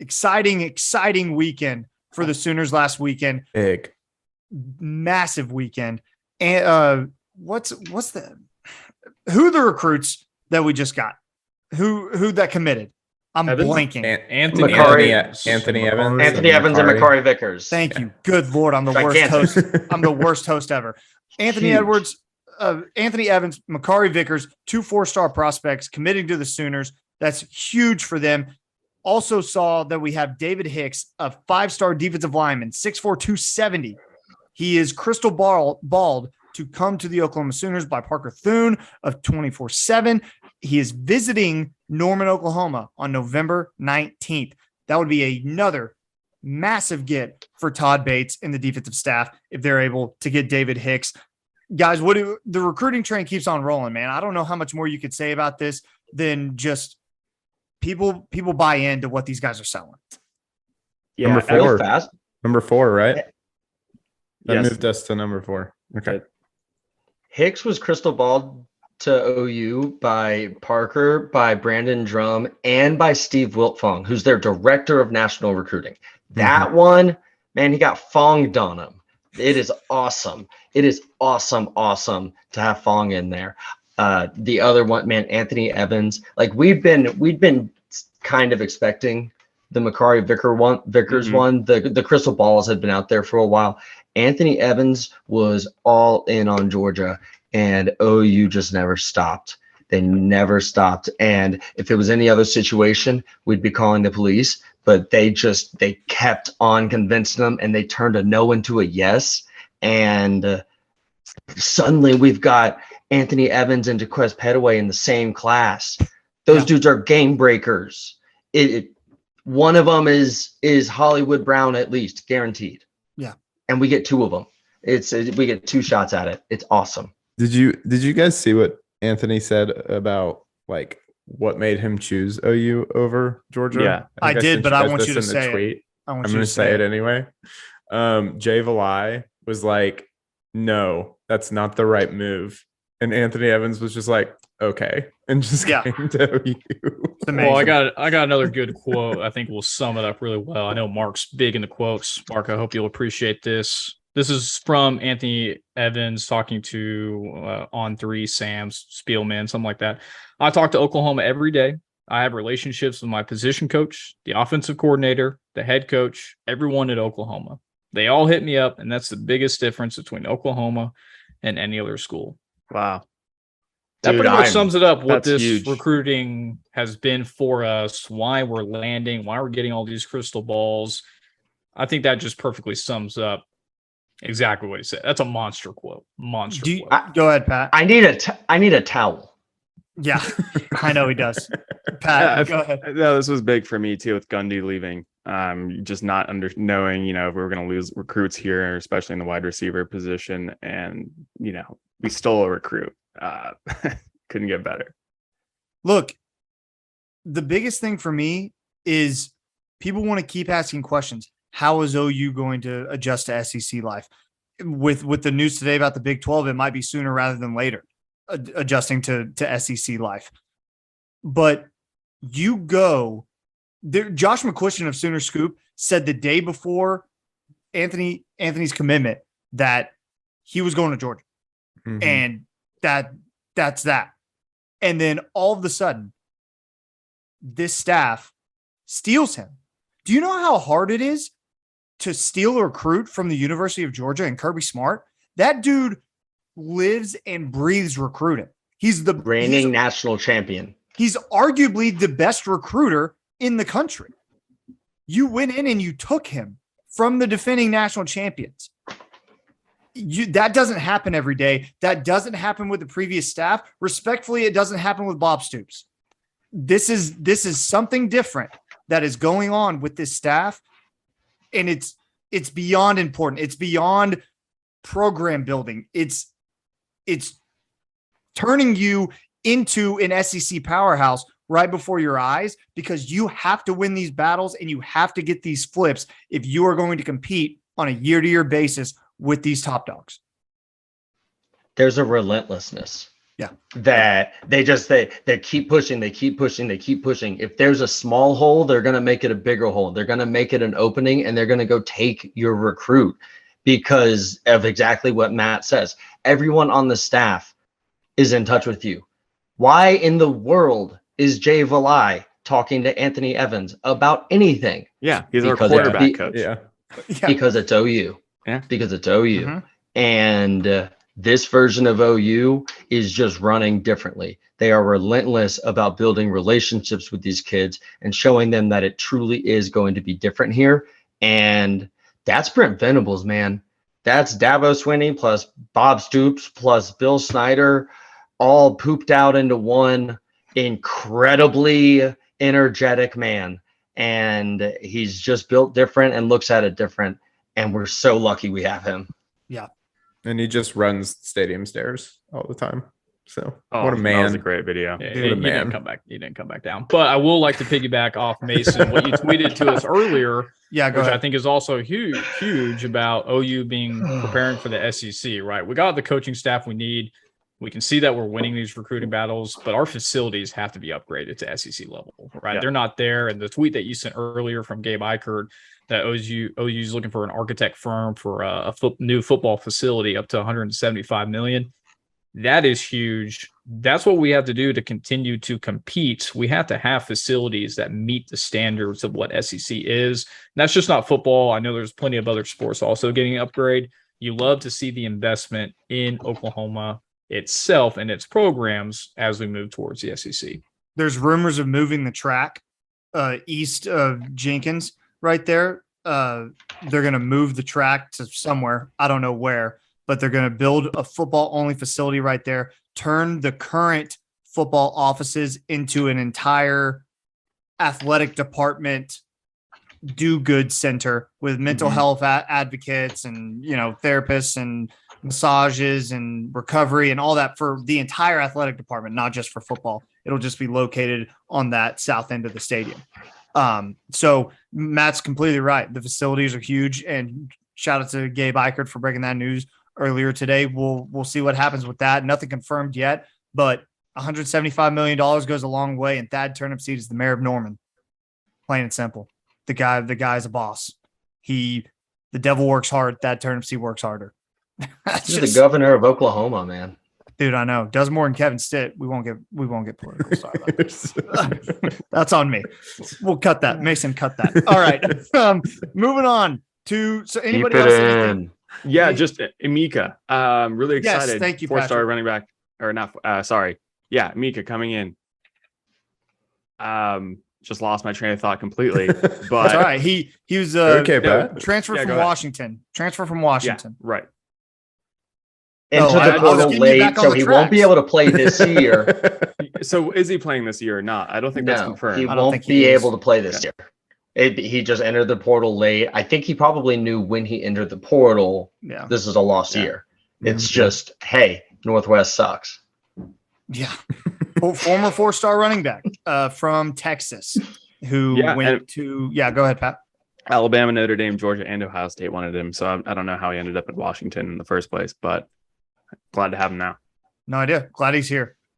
exciting weekend for the Sooners last weekend. Big. Massive weekend. And who are the recruits that we just got? Who that committed? I'm blanking. Anthony Evans. Anthony Evans and Makari Vickers. Thank you. Good Lord. I'm the worst host. I'm the worst host ever. Anthony Evans, Makari Vickers, 2 4-star prospects committing to the Sooners. That's huge for them. Also saw that we have David Hicks, a 5-star defensive lineman, 6'4", 270. He is crystal balled to come to the Oklahoma Sooners by Parker Thune of 24/7. He is visiting Norman, Oklahoma on November 19th. That would be another massive get for Todd Bates and the defensive staff if they're able to get David Hicks. Guys, the recruiting train keeps on rolling, man. I don't know how much more you could say about this than just people buy into what these guys are selling. Yeah, number 4, right? That moved us to number 4. Okay. Hicks was crystal balled to OU by Parker, by Brandon Drum, and by Steve Wiltfong, who's their director of national recruiting. That one, man, he got fonged on him. It is awesome. It is awesome to have Fong in there. The other one, man, Anthony Evans. Like we'd been kind of expecting the Makari Vickers one. The crystal balls had been out there for a while. Anthony Evans was all in on Georgia, and OU just never stopped. They never stopped. And if it was any other situation, we'd be calling the police. But they kept on convincing them, and they turned a no into a yes. And suddenly we've got Anthony Evans and DeQuest Petaway in the same class. Those dudes are game breakers. One of them is Hollywood Brown at least, guaranteed. Yeah. And we get 2 of them. We get 2 shots at it. It's awesome. Did you guys see what Anthony said about like what made him choose OU over Georgia? Yeah, I did, but I want you to say it. I'm going to say it anyway. Jay Valai was like, "No, that's not the right move," and Anthony Evans was just like, "Okay," and just came to OU. Well, I got another good quote. I think will sum it up really well. I know Mark's big in the quotes. Mark, I hope you'll appreciate this. This is from Anthony Evans talking to On3, Sam's Spielman, something like that. I talk to Oklahoma every day. I have relationships with my position coach, the offensive coordinator, the head coach, everyone at Oklahoma. They all hit me up, and that's the biggest difference between Oklahoma and any other school. Wow. That pretty much sums it up, what this recruiting has been for us, why we're landing, why we're getting all these crystal balls. I think that just perfectly sums up exactly what he said. That's a monster quote. Go ahead, Pat. I need a towel. Yeah, I know he does. Pat, go ahead. No, this was big for me too with Gundy leaving. Just not knowing, if we were going to lose recruits here, especially in the wide receiver position, and we stole a recruit. Couldn't get better. Look, the biggest thing for me is people want to keep asking questions. How is OU going to adjust to SEC life? With the news today about the Big 12, it might be sooner rather than later adjusting to SEC life. But you go there. Josh McCuistion of Sooner Scoop said the day before Anthony's commitment that he was going to Georgia, and that's that. And then all of a sudden, this staff steals him. Do you know how hard it is to steal a recruit from the University of Georgia and Kirby Smart? That dude lives and breathes recruiting. He's the reigning national champion. He's arguably the best recruiter in the country. You went in and you took him from the defending national champions. That doesn't happen every day. That doesn't happen with the previous staff. Respectfully, it doesn't happen with Bob Stoops. This is something different that is going on with this staff, and it's beyond important. It's beyond program building. It's turning you into an SEC powerhouse right before your eyes, because you have to win these battles and you have to get these flips if you are going to compete on a year-to-year basis with these top dogs. There's a relentlessness. that they keep pushing, they keep pushing, they keep pushing. If there's a small hole, they're going to make it a bigger hole. They're going to make it an opening, and they're going to go take your recruit because of exactly what Matt says. Everyone on the staff is in touch with you. Why in the world is Jay Valai talking to Anthony Evans about anything? Yeah, he's our Because quarterback coach. Yeah. Because it's OU. Yeah. Because it's OU. Mhm. And this version of OU is just running differently. They are relentless about building relationships with these kids and showing them that it truly is going to be different here. And that's Brent Venables, man. That's Dabo Swinney plus Bob Stoops plus Bill Snyder, all pooped out into one incredibly energetic man. And he's just built different and looks at it different. And we're so lucky we have him. And he just runs stadium stairs all the time. So Oh, what a man. That was a great video. Yeah, Dude, he man. didn't come back. He didn't come back down. But I will like to piggyback off Mason what you tweeted to us earlier, Yeah, go which I ahead. think is also huge about OU being preparing for the SEC. Right, we got the coaching staff we need. We can see that we're winning these recruiting battles, but our facilities have to be upgraded to SEC level. Right, Yeah. they're not there. And the tweet that you sent earlier from Gabe Eichert that OU's looking for an architect firm for a new football facility up to 175 million. That is huge. That's what we have to do to continue to compete. We have to have facilities that meet the standards of what SEC is. And that's just not football. I know there's plenty of other sports also getting an upgrade. You love to see the investment in Oklahoma itself and its programs as we move towards the SEC. There's rumors of moving the track east of Jenkins right there. They're going to move the track to somewhere. I don't know where, but they're going to build a football only facility right there, turn the current football offices into an entire athletic department do-good center with mental health advocates and, therapists and massages and recovery and all that for the entire athletic department, not just for football. It'll just be located on that south end of the stadium. So Matt's completely right. The facilities are huge, and shout out to Gabe Eichert for breaking that news earlier today. We'll see what happens with that. Nothing confirmed yet, but $175 million goes a long way. And Thad Turnipseed is the mayor of Norman. Plain and simple. The guy's a boss. The devil works hard. Thad Turnipseed works harder. He's the governor of Oklahoma, man. Dude, I know. Does more than Kevin Stitt. We won't get political. Sorry about that. That's on me. We'll cut that. Mason, cut that. All right. Moving on to anybody Keep else? it Anything? in. Yeah, just Emeka. Really Yes, excited. thank you, 4-star Patrick. running back, or not? Sorry. Yeah, Emeka coming in. Just lost my train of thought completely. But That's all right. He was Okay, no, Pat. transferred Yeah, from go ahead. Washington. Transfer from yeah, Washington. right. Into I the was portal getting you back late, on so the he won't be tracks. able to play this year. So is he playing this year or not? I don't think that's No, confirmed. he I don't won't think he be is. able to play this year. He just entered the portal late. I think he probably knew when he entered the portal, Yeah. this is a lost Yeah. year. It's just, hey, Northwest sucks. Yeah. Former 4-star running back from Texas who Yeah, went and- to – yeah, go ahead, Pat. Alabama, Notre Dame, Georgia, and Ohio State wanted him. So I don't know how he ended up in Washington in the first place, but glad to have him now. No idea. Glad he's here.